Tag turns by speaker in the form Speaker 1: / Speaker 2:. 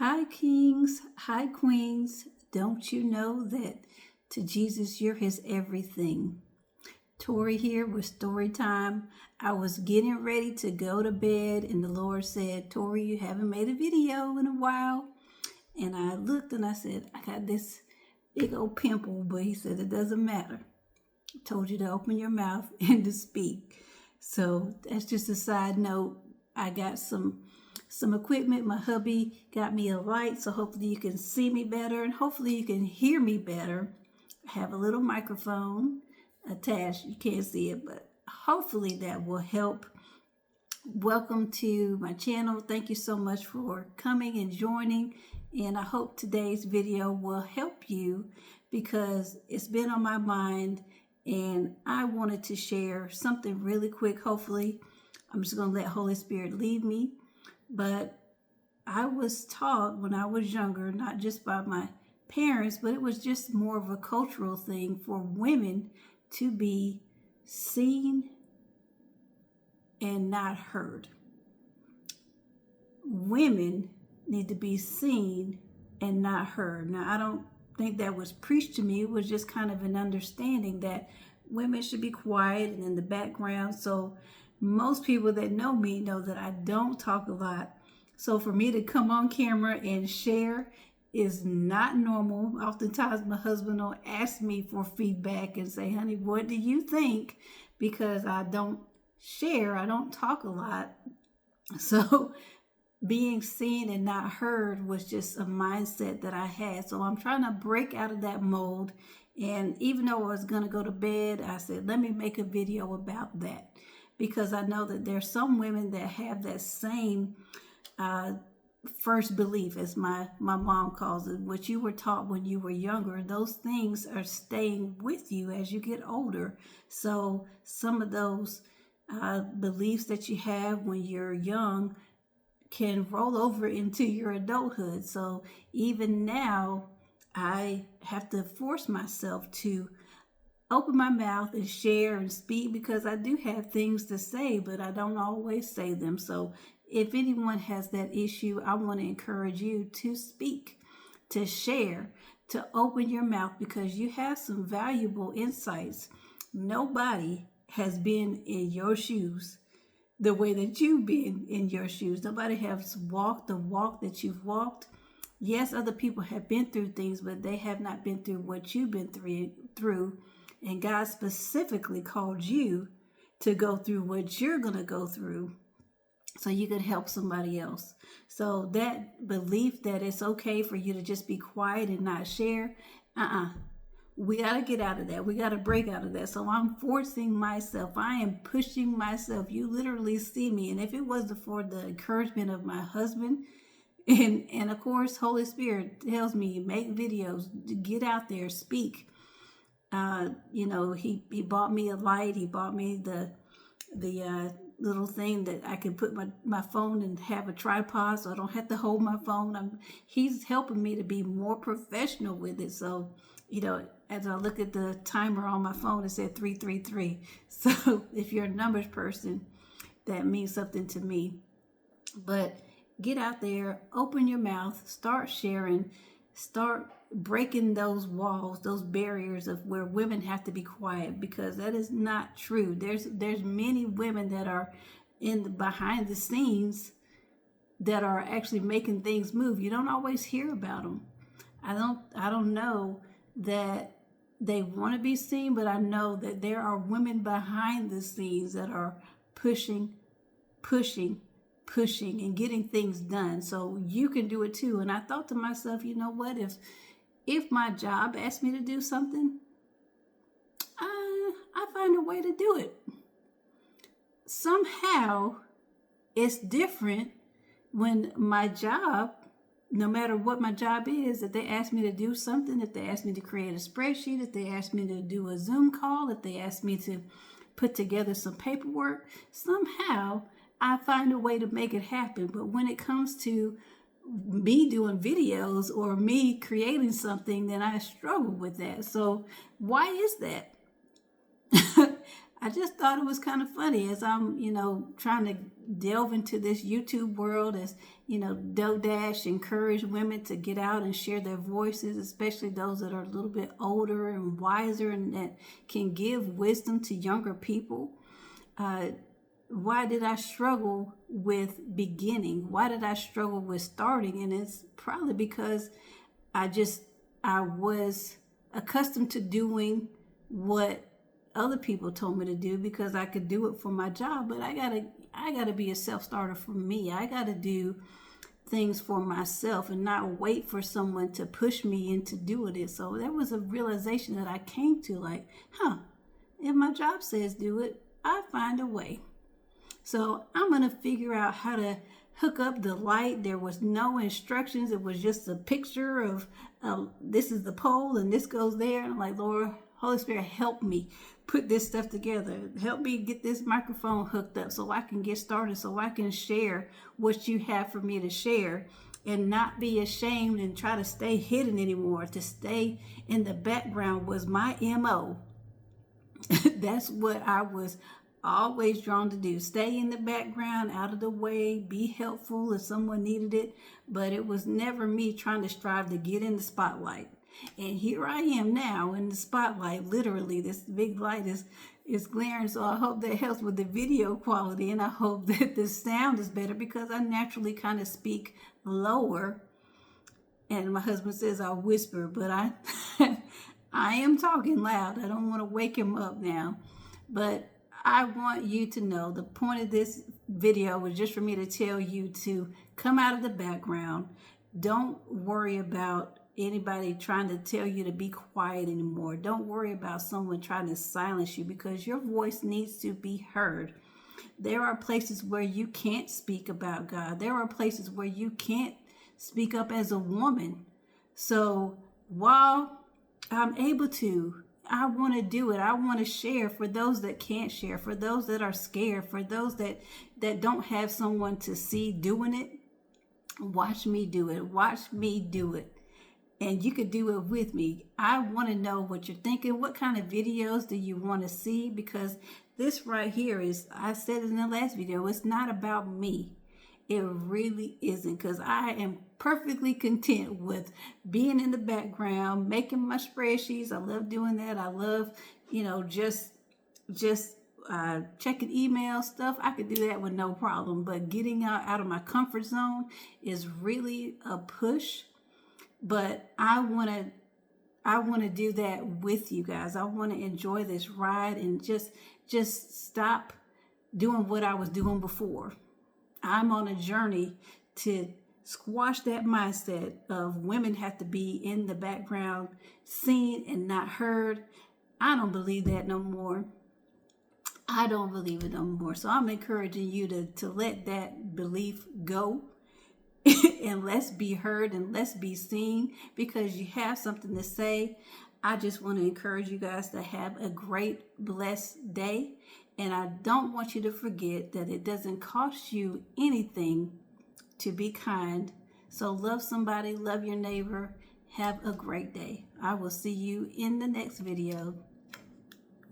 Speaker 1: Hi, kings. Hi, queens. Don't you know that to Jesus you're his everything? Tori here with story time. I was getting ready to go to bed, and the Lord said, Tori, you haven't made a video in a while. And I looked and I said, I got this big old pimple, but he said, it doesn't matter. I told you to open your mouth and to speak. So that's just a side note. I got some equipment. My hubby got me a light, so hopefully you can see me better and hopefully you can hear me better. I have a little microphone attached. You can't see it, but hopefully that will help. Welcome to my channel. Thank you so much for coming and joining, and I hope today's video will help you because it's been on my mind and I wanted to share something really quick. Hopefully I'm just going to let Holy Spirit lead me. But I was taught when I was younger, not just by my parents, but it was just more of a cultural thing for women to be seen and not heard. Women need to be seen and not heard. Now, I don't think that was preached to me. It was just kind of an understanding that women should be quiet and in the background. So most people that know me know that I don't talk a lot. So for me to come on camera and share is not normal. Oftentimes my husband will ask me for feedback and say, honey, what do you think? Because I don't share, I don't talk a lot. So being seen and not heard was just a mindset that I had. So I'm trying to break out of that mold. And even though I was going to go to bed, I said, let me make a video about that. Because I know that there's some women that have that same first belief, as my mom calls it, what you were taught when you were younger. Those things are staying with you as you get older. So some of those beliefs that you have when you're young can roll over into your adulthood. So even now, I have to force myself to open my mouth and share and speak because I do have things to say, but I don't always say them. So if anyone has that issue, I want to encourage you to speak, to share, to open your mouth because you have some valuable insights. Nobody has been in your shoes the way that you've been in your shoes. Nobody has walked the walk that you've walked. Yes, other people have been through things, but they have not been through what you've been through. And God specifically called you to go through what you're going to go through so you could help somebody else. So that belief that it's okay for you to just be quiet and not share, we got to get out of that. We got to break out of that. So I'm forcing myself. I am pushing myself. You literally see me. And if it wasn't for the encouragement of my husband, and of course, Holy Spirit tells me, make videos, get out there, speak. He bought me a light. He bought me the little thing that I can put my phone and have a tripod so I don't have to hold my phone. He's helping me to be more professional with it. So, as I look at the timer on my phone, it said 333. So if you're a numbers person, that means something to me. But get out there, open your mouth, start sharing, start breaking those walls, those barriers of where women have to be quiet, because that is not true. There's many women that are behind the scenes that are actually making things move. You don't always hear about them. I don't know that they want to be seen, but I know that there are women behind the scenes that are pushing and getting things done. So you can do it too. And I thought to myself, you know what, if my job asked me to do something, I find a way to do it. Somehow it's different when my job, no matter what my job is, if they ask me to do something, if they ask me to create a spreadsheet, if they ask me to do a Zoom call, if they ask me to put together some paperwork, somehow I find a way to make it happen. But when it comes to me doing videos or me creating something, then I struggle with that. So why is that? I just thought it was kind of funny as I'm, trying to delve into this YouTube world, as, Dash encourage women to get out and share their voices, especially those that are a little bit older and wiser and that can give wisdom to younger people. Why did I struggle with beginning? Why did I struggle with starting? And it's probably because I was accustomed to doing what other people told me to do because I could do it for my job, but I gotta be a self-starter for me. I gotta do things for myself and not wait for someone to push me into doing it. So that was a realization that I came to, like, if my job says do it, I find a way. So I'm gonna figure out how to hook up the light. There was no instructions. It was just a picture of this is the pole and this goes there. And I'm like, Lord, Holy Spirit, help me put this stuff together. Help me get this microphone hooked up so I can get started, so I can share what you have for me to share and not be ashamed and try to stay hidden anymore. To stay in the background was my MO. That's what I was always drawn to do. Stay in the background, out of the way, be helpful if someone needed it. But it was never me trying to strive to get in the spotlight. And here I am now in the spotlight. Literally, this big light is glaring. So I hope that helps with the video quality. And I hope that the sound is better because I naturally kind of speak lower. And my husband says I whisper, but I I am talking loud. I don't want to wake him up now. But I want you to know the point of this video was just for me to tell you to come out of the background. Don't worry about anybody trying to tell you to be quiet anymore. Don't worry about someone trying to silence you because your voice needs to be heard. There are places where you can't speak about God. There are places where you can't speak up as a woman. So while I'm able to, I want to do it. I want to share for those that can't share, for those that are scared, for those that don't have someone to see doing it. Watch me do it. Watch me do it. And you could do it with me. I want to know what you're thinking. What kind of videos do you want to see? Because this right here is, I said in the last video, it's not about me. It really isn't, because I am perfectly content with being in the background, making my spreadsheets. I love doing that. I love, just checking email stuff. I could do that with no problem. But getting out of my comfort zone is really a push. But I want to do that with you guys. I want to enjoy this ride and just stop doing what I was doing before. I'm on a journey to squash that mindset of women have to be in the background, seen and not heard. I don't believe that no more. I don't believe it no more. So I'm encouraging you to let that belief go. And let's be heard and let's be seen because you have something to say. I just want to encourage you guys to have a great, blessed day. And I don't want you to forget that it doesn't cost you anything to be kind. So love somebody, love your neighbor. Have a great day. I will see you in the next video.